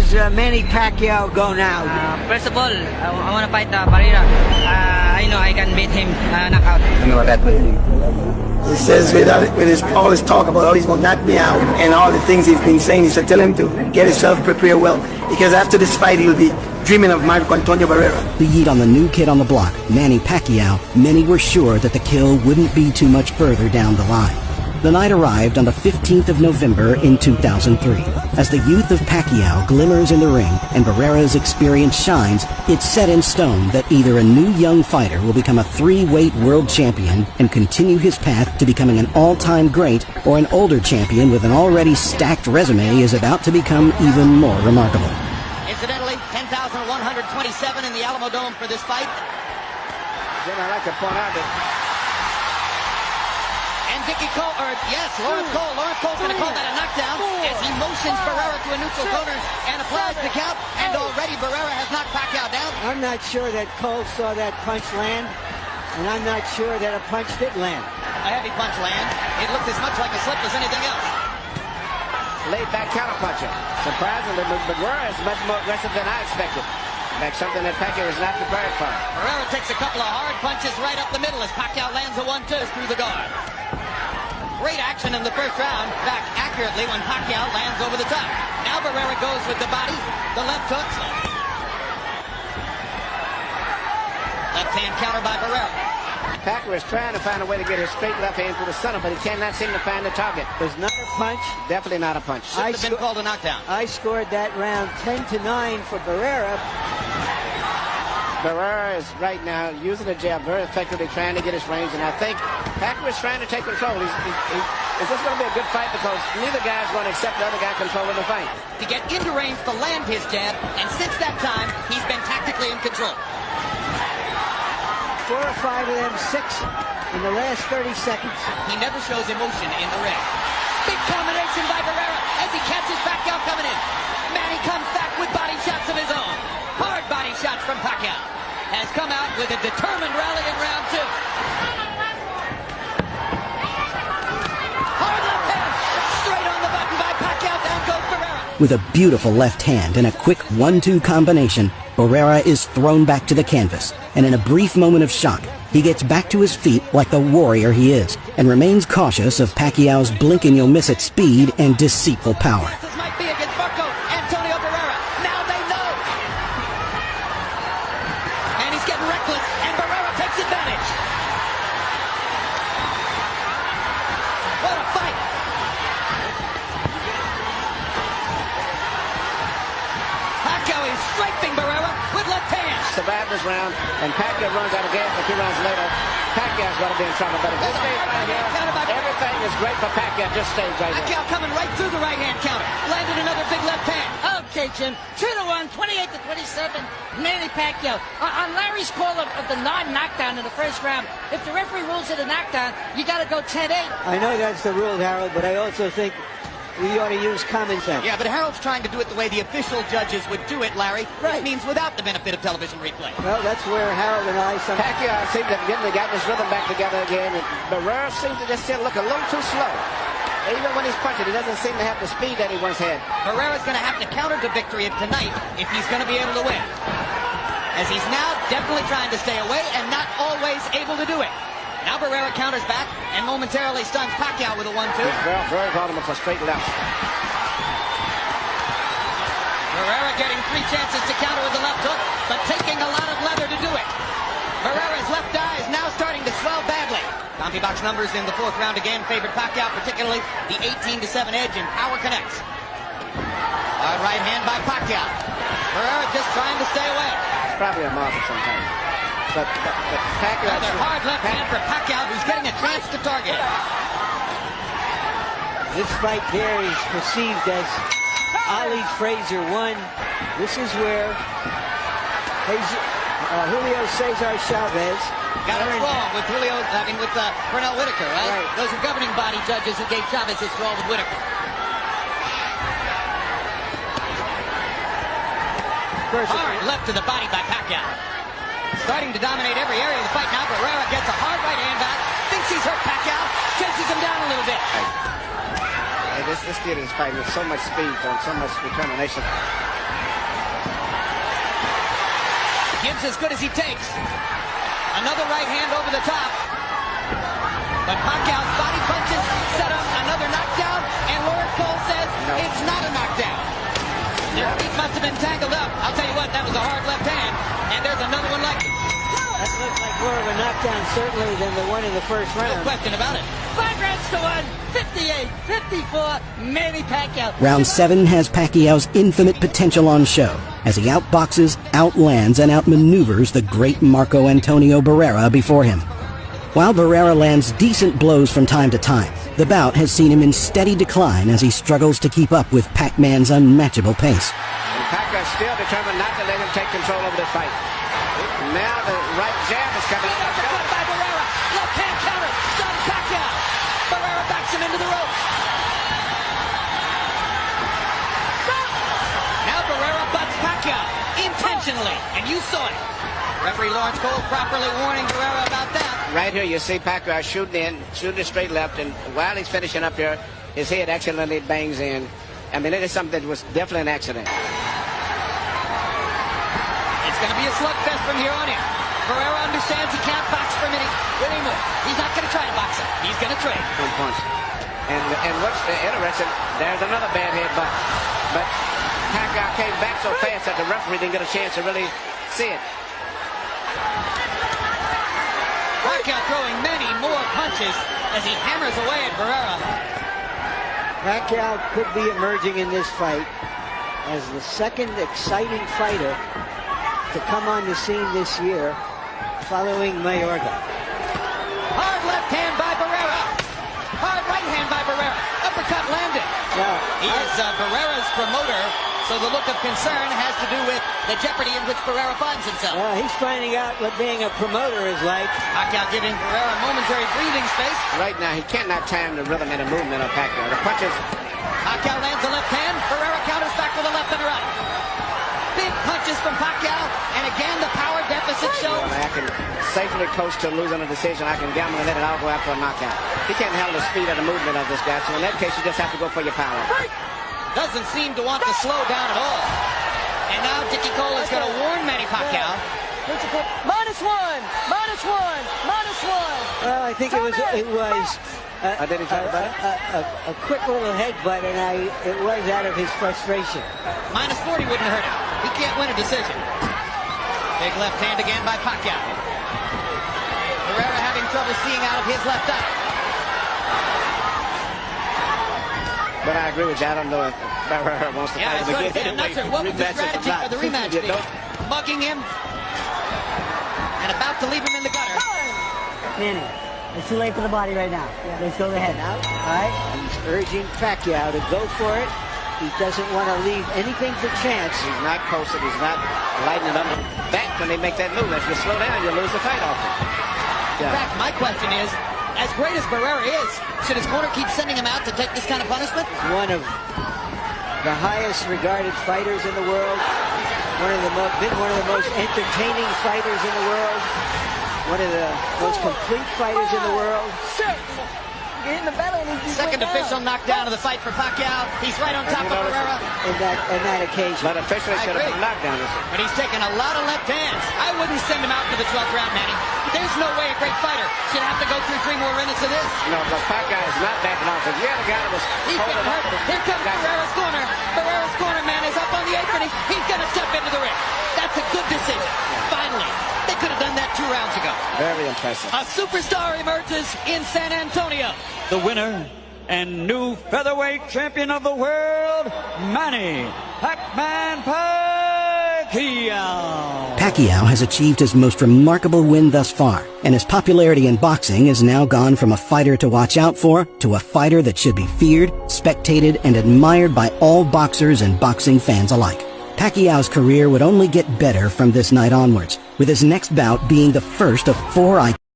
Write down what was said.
does Manny Pacquiao go now? First of all, I want to fight Barrera. I know I can beat him knockout. I know that will be. He says with all his talk about how he's going to knock me out and all the things he's been saying, he said tell him to get himself prepared well, because after this fight he'll be dreaming of Marco Antonio Barrera. The yeet on the new kid on the block, Manny Pacquiao, many were sure that the kill wouldn't be too much further down the line. The night arrived on the 15th of November in 2003. As the youth of Pacquiao glimmers in the ring and Barrera's experience shines, it's set in stone that either a new young fighter will become a three-weight world champion and continue his path to becoming an all-time great, or an older champion with an already stacked resume is about to become even more remarkable. Incidentally, 10,127 in the Alamo Dome for this fight. Jim, I'd like to point out that Lawrence Cole's going to call that a knockdown as he motions Barrera to a neutral corner and applies the count, and already Barrera has knocked Pacquiao down. I'm not sure that Cole saw that punch land, and I'm not sure that a punch did land. A heavy punch land. It looked as much like a slip as anything else. laid back counter puncher. Surprisingly, Barrera is much more aggressive than I expected. Like something that Pacquiao was not prepared for. Barrera takes a couple of hard punches right up the middle as Pacquiao lands a 1-2 through the guard. Great action in the first round, back accurately when Pacquiao lands over the top. Now Barrera goes with the body, the left hook. Left hand counter by Barrera. Pacquiao is trying to find a way to get his straight left hand through the center, but he cannot seem to find the target. There's not a punch. Definitely not a punch. Shouldn't have been called a knockdown. I scored that round 10-9 for Barrera. Barrera is right now using the jab very effectively, trying to get his range, and I think Pacquiao is trying to take control. Is this going to be a good fight? Because neither guy is going to accept the other guy controlling the fight. To get into range to land his jab, and since that time, he's been tactically in control. 4 or 5 of them, 6 in the last 30 seconds. He never shows emotion in the ring. Big combination by Barrera as he catches Pacquiao coming in. Manny comes back with body shots of his own. Hard body shots from Pacquiao. Has come out with a determined rally in round 2. Hard left hand. Straight on the button by Pacquiao. Down goes Barrera. With a beautiful left hand and a quick 1-2 combination, Barrera is thrown back to the canvas, and in a brief moment of shock, he gets back to his feet like the warrior he is, and remains cautious of Pacquiao's blink-and-you'll-miss-it speed and deceitful power. This might be against Marco Antonio Barrera. Now they know. And he's getting reckless, and Barrera takes advantage. What a fight. Pacquiao is strafing Barrera with left hand. Survived this round, and Pacquiao runs out of gas a few rounds later. Pacquiao's going to be in trouble, but if this stays right here, everything is great for Pacquiao. Just stays right here. Pacquiao coming right through the right hand counter. Landed another big left hand. Okay, Jim. 2-1, 28-27. Manny Pacquiao. On Larry's call of the non-knockdown in the first round, if the referee rules it a knockdown, you got to go 10-8. I know that's the rule, Harold, but I also think we ought to use common sense. Yeah, but Harold's trying to do it the way the official judges would do it, Larry. Right. It means without the benefit of television replay. Well, that's where Harold and I... Pacquiao seems to have got his rhythm back together again. And Barrera seems to just still look a little too slow. Even when he's punching, he doesn't seem to have the speed that he once had. Barrera's going to have to counter the victory of tonight if he's going to be able to win. As he's now definitely trying to stay away and not always able to do it. Now Barrera counters back and momentarily stuns Pacquiao with a 1-2. Very vulnerable for straight left. Barrera getting 3 chances to counter with the left hook, but taking a lot of leather to do it. Barrera's left eye is now starting to swell badly. CompuBox numbers in the 4th round again favored Pacquiao, particularly the 18-7 edge in power connects. Hard right hand by Pacquiao. Barrera just trying to stay away. It's probably a marker sometimes. But Pacquiao... Another hard left hand for Pacquiao, who's getting a chance to target. This fight here is perceived as Ali Frazier won. This is where Julio Cesar Chavez got it wrong with Pernell Whitaker, right? Those are governing body judges who gave Chavez his draw with Whitaker. Hard left to the body by Pacquiao. Starting to dominate every area of the fight now. Barrera gets a hard right hand back. Thinks he's hurt Pacquiao. Chases him down a little bit. Hey, this kid is fighting with so much speed and so much determination. Gives as good as he takes. Another right hand over the top. But Pacquiao's body punches set up another knockdown, and Lawrence Cole says it's not a knockdown. Their feet must have been tangled up. I'll tell you what, that was a hard left hand, and there's another one like it. That looks like more of a knockdown, certainly, than the one in the first round. No question about it. 5 rounds to 1, 58-54, Manny Pacquiao. Round 7 has Pacquiao's infinite potential on show as he outboxes, outlands, and outmaneuvers the great Marco Antonio Barrera before him. While Barrera lands decent blows from time to time, the bout has seen him in steady decline as he struggles to keep up with Pac-Man's unmatchable pace. And Pacquiao still determined not to let him take control over the fight. Now the right jab is coming. Uppercut by Barrera. Left hand counter. Stunned Pacquiao. Barrera backs him into the ropes. Now Barrera butts Pacquiao intentionally, and you saw it. Referee Lawrence Cole properly warning Barrera about that. Right here you see Pacquiao shooting a straight left, and while he's finishing up here, his head accidentally bangs in. I mean, it is something that was definitely an accident. It's going to be a slugfest from here on in. Barrera understands he can't box for many anymore. He's not going to try and box him. He's going to trade. One punch. And what's interesting, there's another bad head, but Pacquiao came back so fast that the referee didn't get a chance to really see it. Pacquiao throwing many more punches as he hammers away at Barrera. Pacquiao could be emerging in this fight as the second exciting fighter to come on the scene this year following Mayorga. Hard left hand by Barrera. Hard right hand by Barrera. Uppercut landed. He is Barrera's promoter, so the look of concern has to do with the jeopardy in which Barrera finds himself. He's finding out what being a promoter is like. Pacquiao giving Barrera momentary breathing space. Right now, he cannot time the rhythm and the movement of Pacquiao. The punches. Pacquiao lands a left hand. Barrera counters back with a left and a right. Big punches from Pacquiao, and again the power deficit shows. I can safely coach to losing a decision. I can gamble and let it all go out for a knockout. He can't handle the speed of the movement of this guy, so in that case, you just have to go for your power. Doesn't seem to want to slow down at all. And now Dickie Cole is going to warn Manny Pacquiao. -1, -1, -1. Well, I think it was a quick little headbutt, and it was out of his frustration. -40 wouldn't hurt him. He can't win a decision. Big left hand again by Pacquiao. Barrera having trouble seeing out of his left eye. But I agree with you. I don't know if Barrera wants to fight him again. I'm not sure. What would the strategy for the rematch be? Mugging him and about to leave him in the gutter. Manny, it's too late for the body right now. Let's go ahead now. All right? He's urging Pacquiao to go for it. He doesn't want to leave anything to chance. He's not posted. He's not lighting it up back when they make that move. If you slow down, you lose the fight off him. In fact, my question is, as great as Barrera is, should his corner keep sending him out to take this kind of punishment? One of the highest regarded fighters in the world. Been one of the most entertaining fighters in the world. One of the most complete fighters in the world. Second official knockdown of the fight for Pacquiao. He's right on top of Barrera. In that occasion. But officially should have been a knockdown. But he's taking a lot of left hands. I wouldn't send him out for the 12th round, Manny. There's no way a great fighter should have to go through 3 more minutes of this. No, but Pacquiao is not backing off. If you had a guy that was He's getting hurt. Here comes Barrera's corner. Barrera's corner, man, is up on the apron. He's going to step into the ring. That's a good decision. Finally. They could have done that 2 rounds ago. Very impressive. A superstar emerges in San Antonio. The winner and new featherweight champion of the world, Manny Pac-Man Pacquiao. Pacquiao has achieved his most remarkable win thus far, and his popularity in boxing has now gone from a fighter to watch out for to a fighter that should be feared, spectated, and admired by all boxers and boxing fans alike. Pacquiao's career would only get better from this night onwards, with his next bout being the first of 4